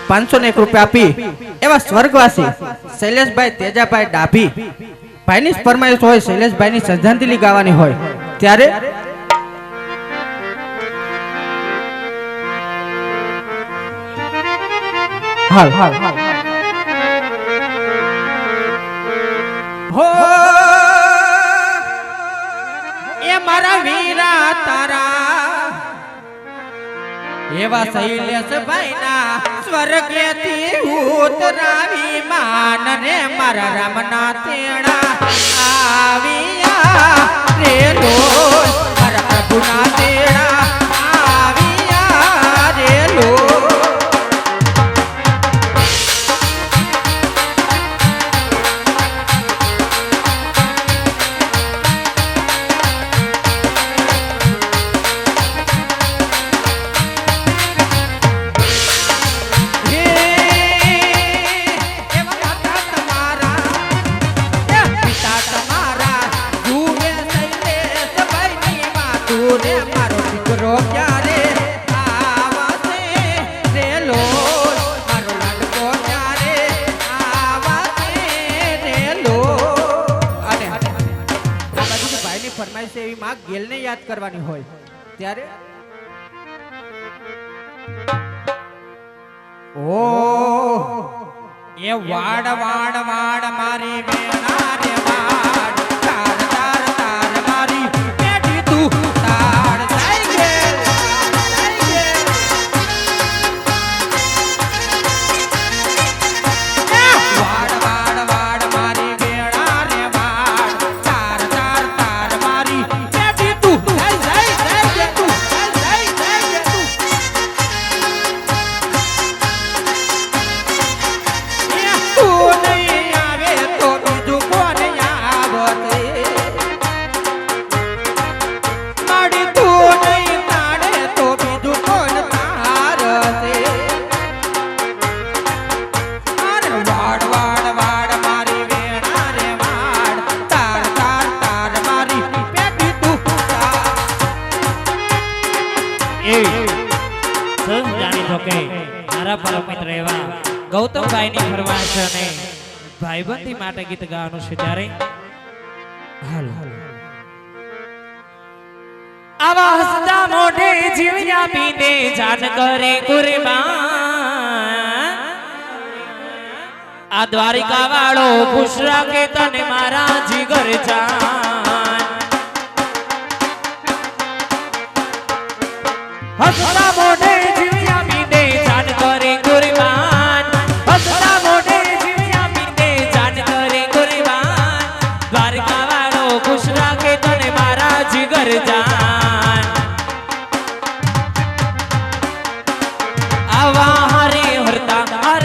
501 રૂપિયા આપી એવા સ્વર્ગવાસી શૈલેષભાઈ તેજાભાઈ ડાભી ભાઈની ફરમાઈશ હોય શૈલેષભાઈની શ્રદ્ધાંજલિ ગાવાની હોય ત્યારે હાલ હો એ મારા વીરા તારા એવા શૈલેષભાઈ ના સ્વર્ગેથી ઉતરાવી માન રે મારા રામના તેડા આવ્યા રે લો મારા પ્રભુના તેડા આવ્યા રે લો ગેલને યાદ કરવાની હોય ત્યારે ઓ એ વાડ વાડ વાડ મારી વેણા રે વાડ તાર તાર તાર મારી બેટી તું તાર જાય ગેલ વાડ વાડ વાડ મારી વેણા રે વાડ તાર તાર તાર મારી ગૌતમભાઈ ની ફરમાઈશ અને ભાઈબંધી માટે ગીત ગાવાનું છે ત્યારે હાલો આવા હસતા મોઢે જીવ્યા પીને જાન કરે કુરબાન આ દ્વારિકા વાળો ખુશ રાખે તને મારા જીગર જાન હસતા મોઢે જીવ્યા પીને જાન કરે કુરબાન હસતા મોઢે જીવ્યા પીને જાન કરે કુરબાન દ્વારિકા વાળો ખુશ રાખે તને મારા જીગર જાન આવા હરે હરતા ક્યાં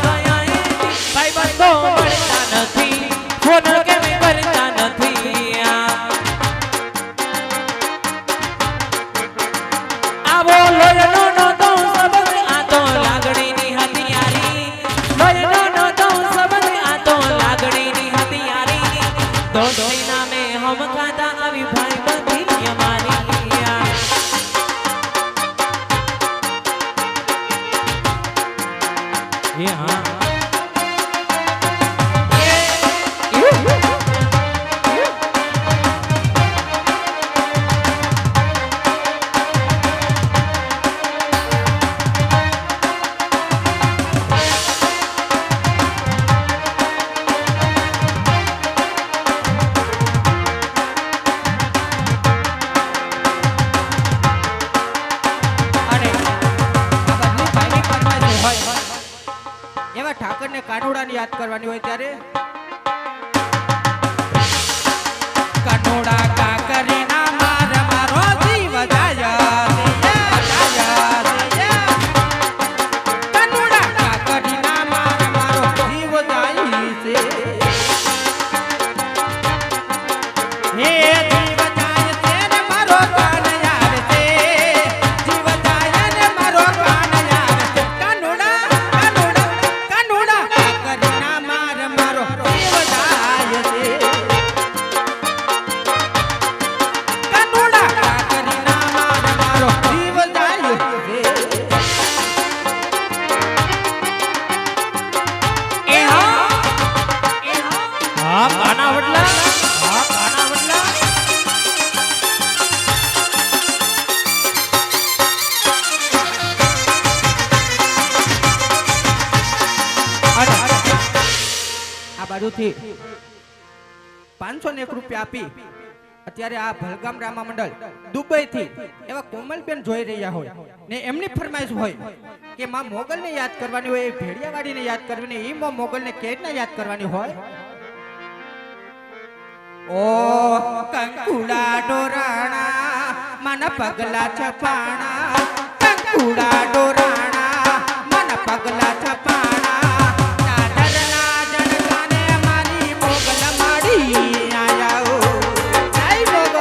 ગયા ભાઈ બંધો મળતા નથી ફોન કેમ કરતા નથી આવો લોયનો નો તો સબક આ તો લાગણીની હથિયારી લોયનો નો તો સબક આ તો લાગણીની હથિયારી દોસ્તી નામે હમ ખાતા આવી ભાઈ બંધી અમારી હા એવા ઠાકરને કાનોડાની યાદ કરવાની હોય ત્યારે કાનોડા કાકરીના માર મારો જીવ જાય કાનોડા કાકરીના માર મારો જીવ જાય છે હે જીવ જાય છે ને મારો કાન યાર છે જીવ જાય ને મારો કાન યાર છે કાનોડા કાકરીના માર મારો જીવ જાય છે બાજુથી 501 રૂપિયા આપી અત્યારે આ ભલગામ રામા મંડળ દુબઈ થી એવા કોમલબેન જોઈ રહ્યા હોય ને એમની ફરમાઈશ હોય કે માં મોગલને યાદ કરવાની હોય, એ ભેડિયાવાડીને યાદ કરવાની, એ માં મોગલને કેટના યાદ કરવાની હોય. ઓ કંકુડા ડોરાણા માના પગલા છપાણા, કંકુડા ડોરાણા માના પગલા છપાણા, નાદરના જણકાને મારી મોગલ માડી આયાઓ. જય મોગલ,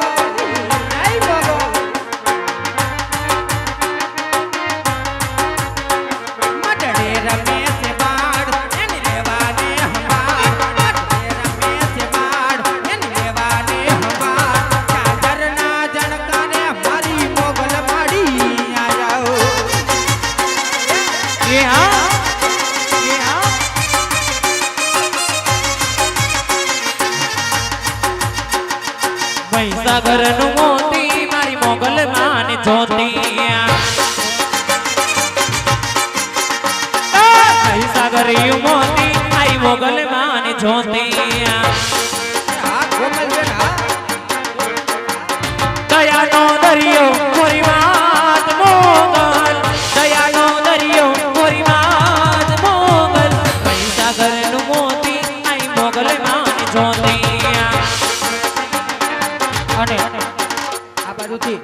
મડડે રમે છે બાળ એની લેવાને હંભાળ, મડડે રમે છે બાળ એની લેવાને હંભાળ, ચાદરના જણકાને મારી મોગલ માડી આયાઓ. એ હા મહીસાગરનું મોતી મારી મોગલ માને જોતી, મહીસાગરિયું મોતી મારી મોગલ માને જોતી, આ કોમલબેન હા દયાનો દરિયો મોરી માત મોગલ, દયાનો દરિયો મોરી માત મોગલ, મહીસાગરનું મોતી મારી મોગલ માને જોતી. અને આ બાજુથી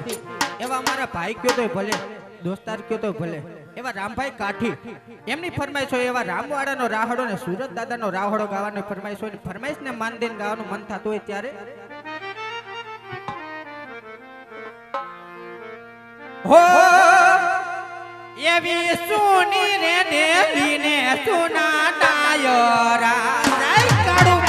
એવા અમારા ભાઈ કયો તોય ભલે, દોસ્તાર કયો તોય ભલે, એવા રામભાઈ કાઠી એમની ફરમાઈશ હોય, એવા રામવાડાનો રાહડો ને સુરત દાદાનો રાહડો ગાવાની ફરમાઈશ હોય, ફરમાઈશ ને માન દઈને ગાવાનું મન થતું હોય ત્યારે હો એવી સુની રે દેવી ને સુના ડાયરા કાળું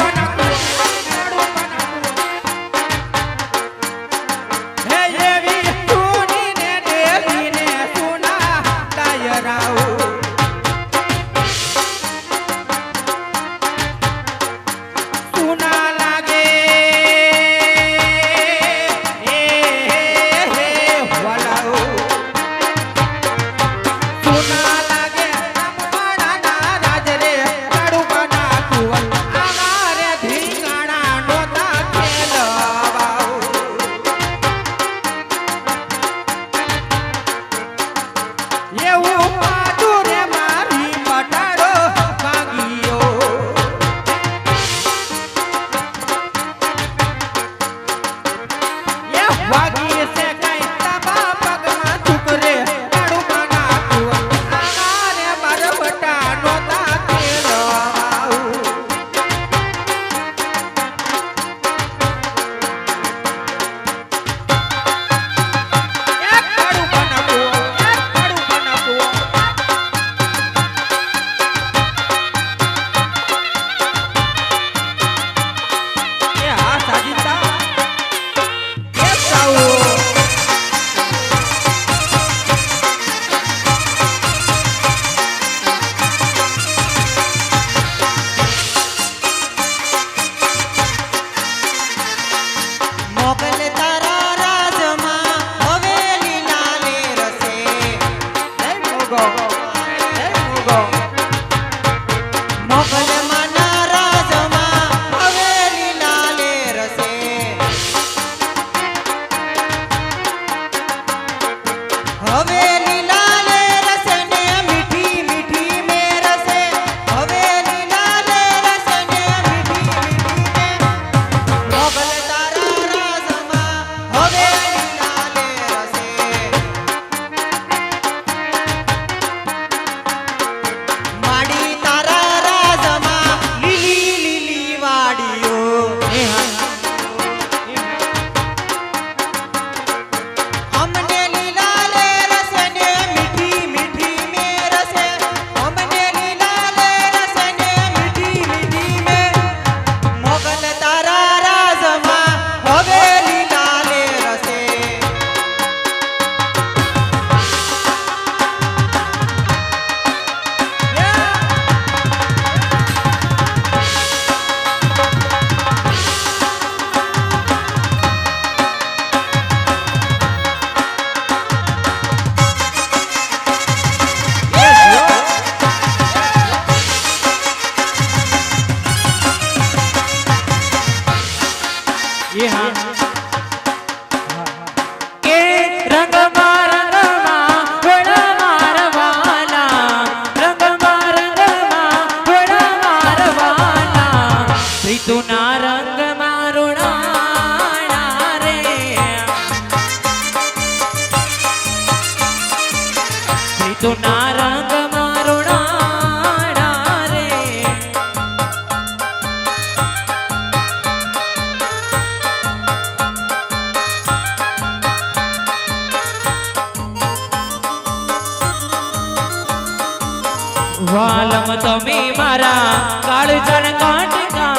વાલમ તમે મારા કાળજન કાંટકા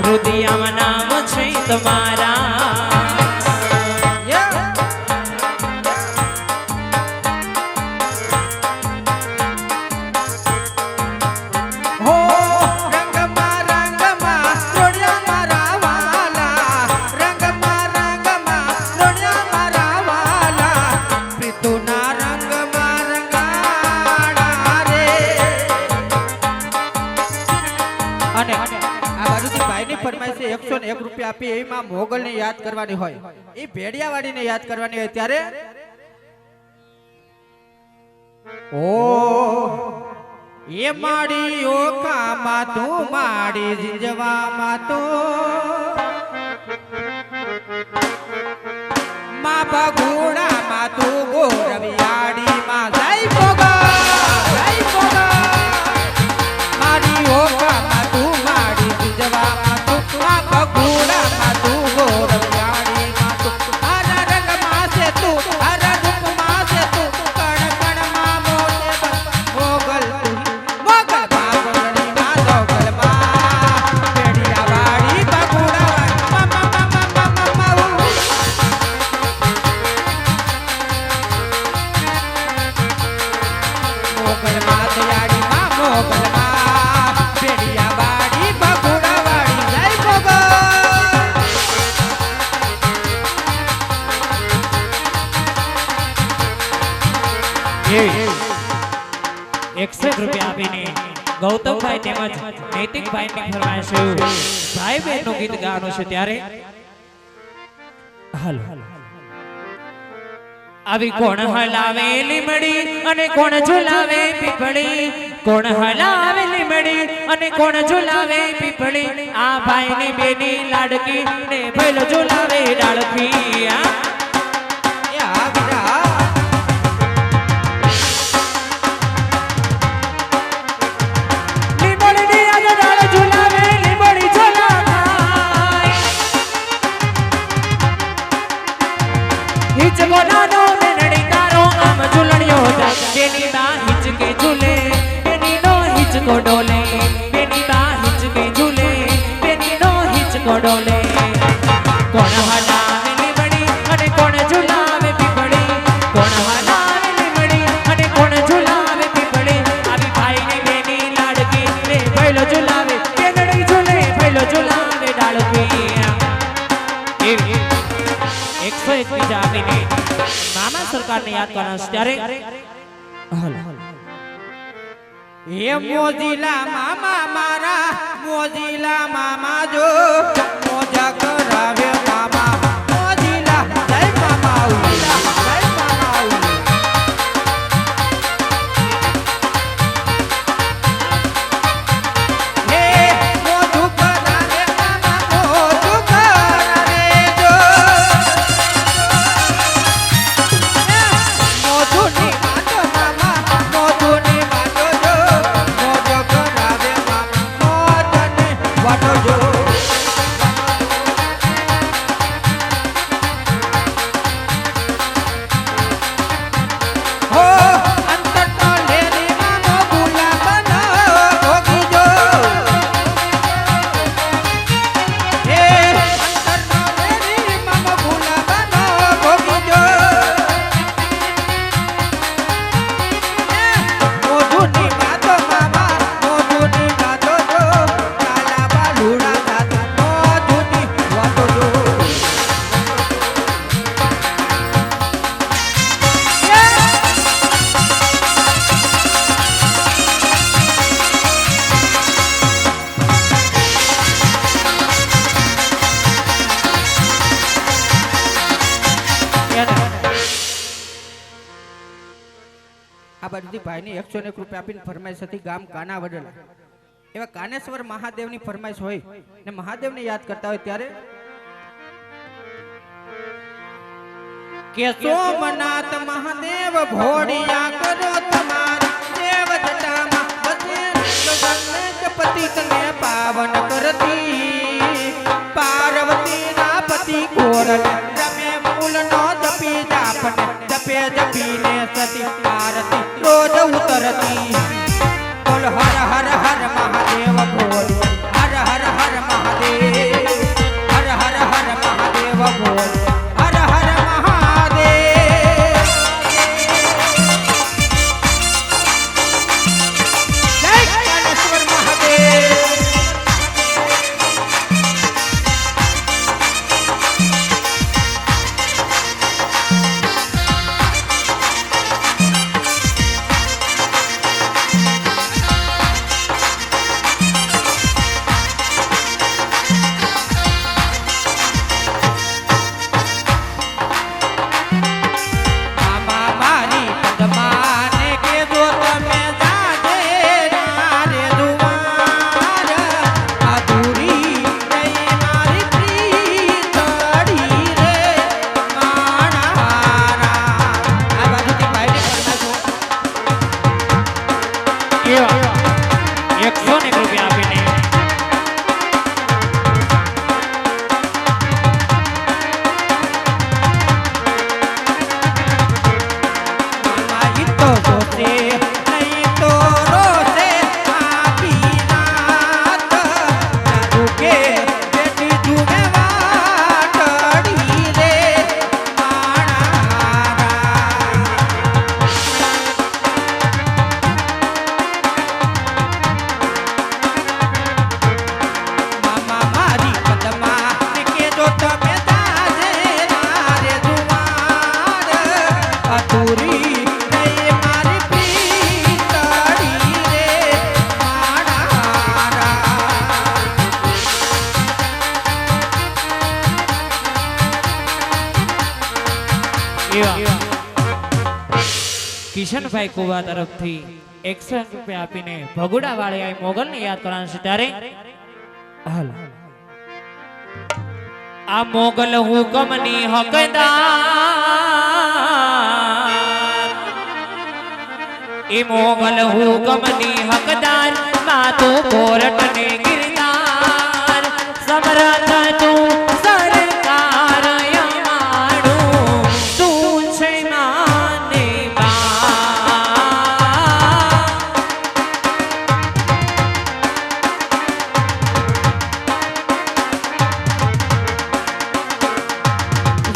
હૃદયમાં નામ છે તમારા હો રંગમાં રોડિયા મારા વાલા રંગમાં રોડિયા મારા વાલા પ્રીતુના રંગમાં રંગાડા રે અને આ બાજુથી ભાઈની ફરમાઈશ છે 101 રૂપિયા આપી એમાં મોગલને યાદ કરવાની હોય એ ભેડિયાવાડીને યાદ કરવાની હોય ત્યારે ઓ એ માડી ઓખામાં તું માડી જીંજવામાં તું મા ભગુડામાં તું ગોરવિયાડીમાં જય ભોગા માડી ઓખામાં તું માડી જીંજવામાં તું મા ભગુડામાં તું ગોરવિયાડીમાં તું હરા રંગમાં છે તું હરા રૂપમાં છે તું કણ કણમાં મોટે મોગલ તું મોગલ બાગોળની માં દોગલમાં પેડિયાવાડી બગુડાવાડી મોગલમાં દયાડીમાં મોગલમાં પેડિયાવાડી બગુડાવાડી જય મોગલ 101 રૂપિયા આપીને ગૌતમભાઈ તેમજ નૈતિકભાઈની ફરમાઈશ છે ભાઈ બહેનનું ગીત ગાવાનું છે ત્યારે હાલ આવી કોણ હલાવે લીમડી અને કોણ ઝુલાવે પીપળી કોણ હલાવે લીમડી અને કોણ ઝુલાવે પીપળી આ ભાઈની બેની લાડકી ને ભઈલો ઝુલાવે ડાળખી એ આ બીજા લીમડીની આજ ડાળ ઝુલાવે લીમડી ઝુલાવાય હિચકો નાનો મેનડી તારો આમ ઝુલણ્યો જાય બેની બા હિચકે ઝૂલે બેની નો હિચકો ડોલે બેની બા હિચકે ઝૂલે બેની નો હિચકો ડોલે કોણ હલાવે લીમડી અને કોણ ઝુલાવે પીપળી કોણ હલાવે લીમડી અને કોણ ઝુલાવે પીપળી આવી ભાઈની બેની લાડકી રે ભઈલો ઝુલાવે બેનડી ઝૂલે ભઈલો ઝુલાવે ડાળકી એવી 101 બીજા આપીને મામા સરકારને યાદ કરવાનું છે ત્યારે એ મોજીલા મામા મારા મોજીલા મામા જો મોજા કરાવે મામા મોજીલા જય મામા ઉલા જય મામા ઉલા હે મોજુ કરાવે મામા મોજુ કરાવે જો મોજુની વાતો મામા મોજુની વાતો જો મોજો કરાવે મામા મોજને વાતો જો હો અંતર તો લેરી મામો ગુલાબનો ભોગી જો હે અંતર તો લેરી મામો ગુલાબનો ભોગી જો મોજુની વાતો મામા મોજુની વાતો જો કાલા બાલુડા સાથે મોજુની વાતો જો આ બાજુથી ભાઈની 101 રૂપિયા આપીને ફરમાઈશ હતી ગામ કાના વડલા એવા કાનેશ્વર મહાદેવની ફરમાઈશ હોય ને મહાદેવને યાદ કરતા હોય ત્યારે કે સોમનાથ મહાદેવ ભોડિયા કરો તમારા દેવ જટામાં બસે ગણપતિ તને પાવન કરતી પાર્વતી ના પતિ કોરલ રમે મૂલનો જપી જાપને જપે જપીને સતી આરતી રોજ ઉતરતી બોલો રૂપિયા આપીને મામા ઈ તો જોશે નહીં તો રોશે આખી રાત તારું કે બેટી જુએ વાટડી રે માણા મામા મારી પદમાં કે જો તમે તાજે નારે જુવાર અધૂરી નહીં મારી પીતળી રે માણા એવા કિશનભાઈ કુવા તરફથી 100 રૂપિયા આપીને ભગુડા વાળે મોગલને યાદ કરવાનું છે ત્યારે હાલ આ મોગલ હુકમની હકદાર એ મોગલ હુકમની હકદાર માતો કોરટને ગિરનાર સમરથ તું સરકાર અમારું તું છે માને બા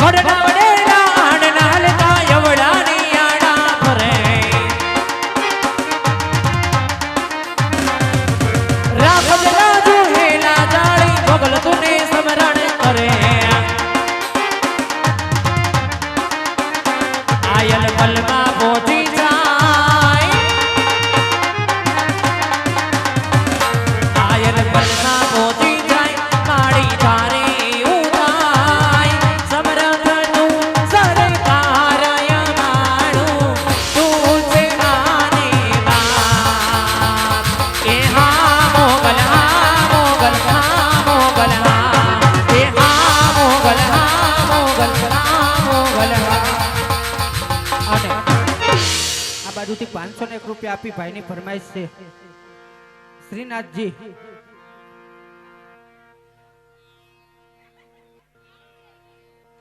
વડના વડેલા આડના હલતા યવડાની આડા ફરે રાખજ રાજુ હેલા જાળી ભગલ તુને સમરણ કરે આયલ પલમાં પહોંચી જાય આયલ પલમાં પહોંચી જાય માડી તારી ઉતાય સમરથ તું સરકાર અમારું તું છે માને બાપ એ હા મોગલ હા મોગલ હા મોગલ હા એ હા મોગલ હા મોગલ હા મોગલ હા અને આ બાજુથી 501 રૂપિયા આપી ભાઈની ફરમાઈશ છે શ્રીનાથજી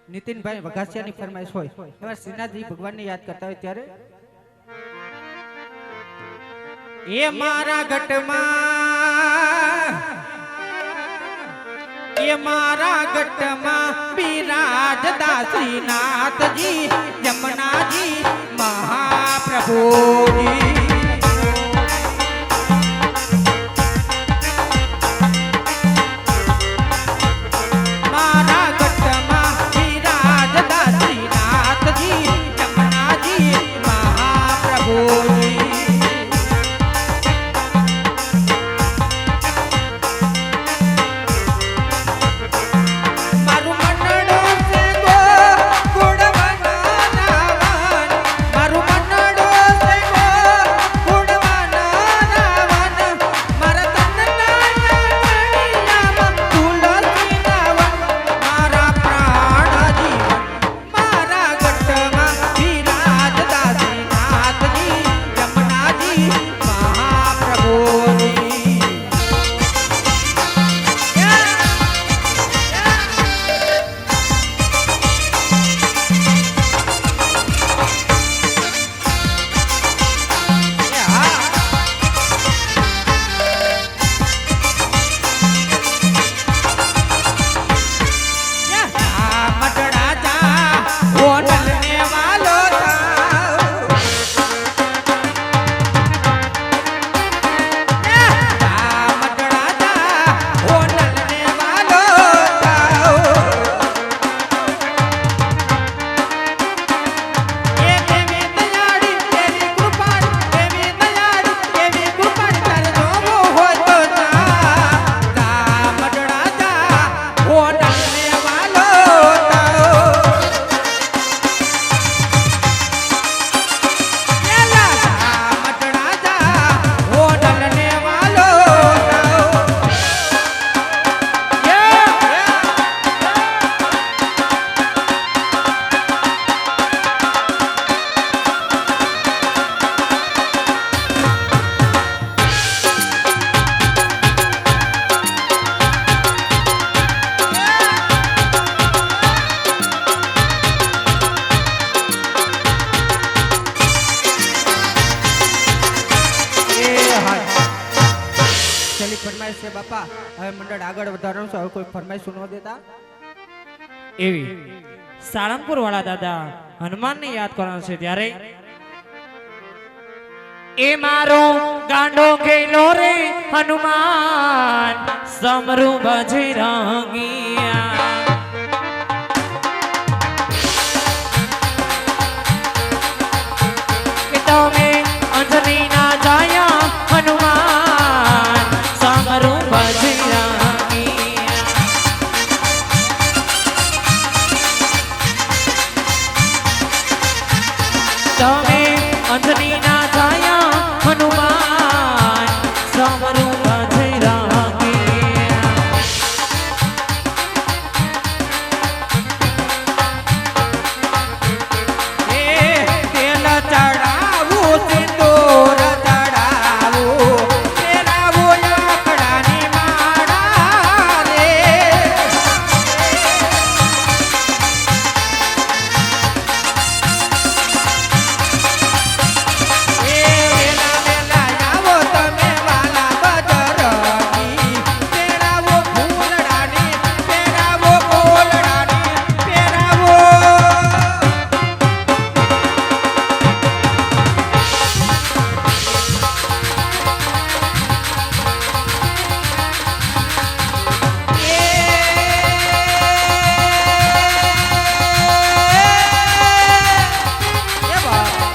નીતિનભાઈ વઘાસિયાની ફરમાઈશ હોય એવા શ્રીનાથજી ભગવાનને યાદ કરતા હોય ત્યારે એ મારા ગટમાં એ મારા ગટમાં બિરાજતા શ્રીનાથજી જમનાજી મહાપ્રભુજી મારા ગટમાં બિરાજતા શ્રીનાથજી જમનાજી મહાપ્રભુજી મારું મનડું છે ગોળ બનાવન મારું મનડું છે ગોળ એવી ફરમાઈશ છે બાપા હવે મંડળ આગળ વધારવાનું છે હવે કોઈ ફરમાઈશ ન દેતા એવી સાળંગપુર વાળા દાદા હનુમાનને યાદ કરવાનું છે ત્યારે એ મારો ગાંડો ગેલો રે હનુમાન સમરુ બજરંગિયા કે તમે અંજની ના જાયા હનુમાન સમરુ બજરંગિયા તમે અંજની ના જાયા હનુમાન સમરુ બજરંગિયા એ તેલ ચડાવું સિંદૂર ચડાવું પહેરાવું લાકડાની માળા રે એ વેલા વેલા આવો તમે વાલા બજરંગી પહેરાવો ફૂલડાની પહેરાવો ઓલડાની પહેરાવો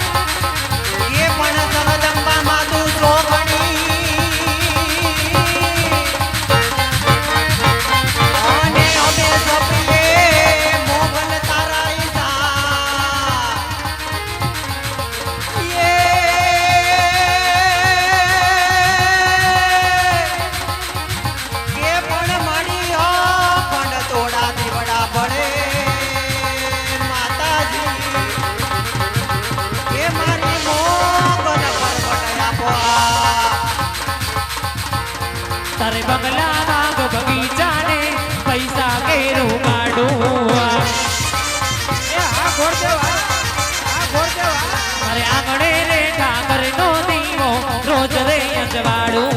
એ પણ જગદંબામાં તું શોભણી અને અમે સપીએ મોગલ તારા ઈશા એ પણ મળી પણ તોડા દીવડા પડે માતાજી એ મારી મોગલ પરવટ આપો તારે બંગલા નાગ બગીચાને પૈસા કેરું કાઢું એ આ ઘોડ દેવા અરે આંગણે રે ઠાકર નો દીવો રોજ રે અજવાળું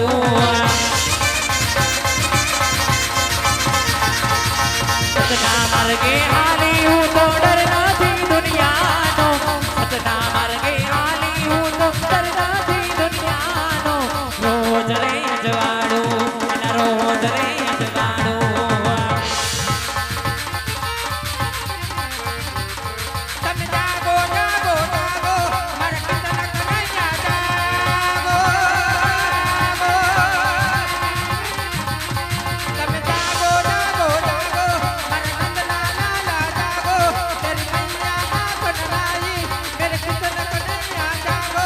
સતના માર્ગે હાલી હું તો ડર નથી દુનિયાનો સતના માર્ગે હાલી હું તો ડર નથી દુનિયાનો રોજ રે અજવાળું અને રોજ રે અજવાળું તમે જાગો જાગો જાગો મારા કંદના કનૈયા જાગો તમે જાગો જાગો જાગો મારા કંદના લાલા જાગો તેરી મૈયા માં કનરાઈ મેરે કૃષ્ણ કનૈયા જાગો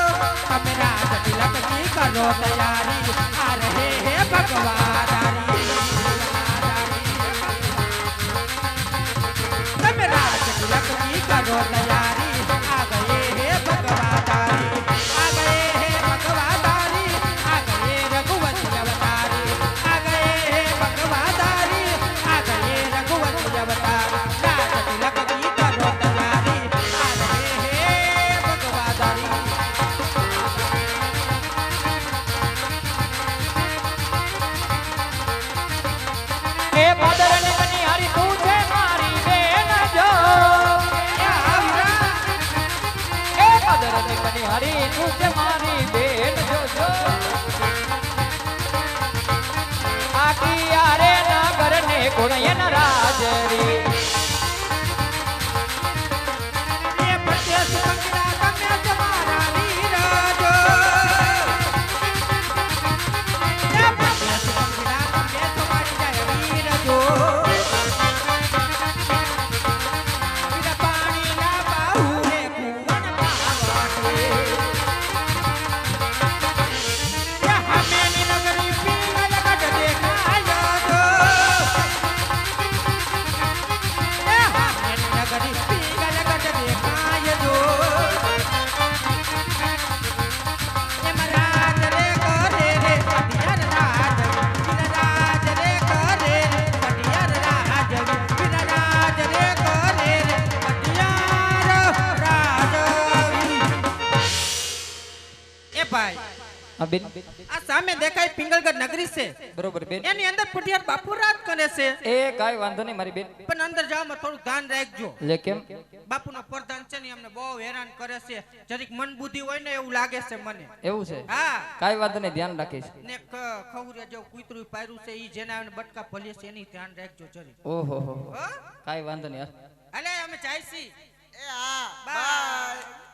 તમે રાજ તિલક કી કરો તૈયારી આ રહે હે ભગવાદારી તમે રાજ તિલક की करो तैयारी आ गए हे भगवादारी आ गए हे भगवादारी आ गए रघुवंशी अवतारी आ गए हे भगवादारी आ गए रघुवंशी अवतारी राज तिलक की करो तैयारी आ रहे हे भगवादारी એ ભાદરની બની હારી તું છે મારી બેન જો એ ભાદરની બની હારી તું છે મારી બેન જો આખી યારે નગર ને કોણયન રાજરી ये प्रदेश पंगड़ा कन्या जमारा नीरजो ये प्रदेश पंगड़ा कन्या तुम्हारी जय वीरजो बिना पानी ना पाऊ रे कुवन पावटे ये हमें नी नगरी पीगल गट देखायो जो ये हमें नी नगरी पीगल गट देखायो जो ये महाराज रे करे रे पटियार राज बिना राज रे करे रे पटियार राज बिना राज रे करे रे पटियार राज ए भाई હા બેન આ સામે દેખાય પિંગલગઢ નગરી છે બરોબર બેન એની અંદર પટિયાર બાપુ રાજ કરે છે એ કાઈ વાંધો નહીં મારી બેન પણ અંદર જાવામાં થોડું ધ્યાન રાખજો લે કેમ બાપુનો પ્રધાન છે ને અમને બહુ હેરાન કરે છે જરીક મન બુદ્ધિ હોય ને એવું લાગે છે મને એવું છે હા કાઈ વાંધો નહીં ધ્યાન રાખીશ ને ખવરે જેવું કૂતરું પાયરું છે ઈ જેના બટકા ભલે છે એની ધ્યાન રાખજો જરી ઓહો હો હો કાઈ વાંધો નહીં અલે અમે જાય છી એ હા બાય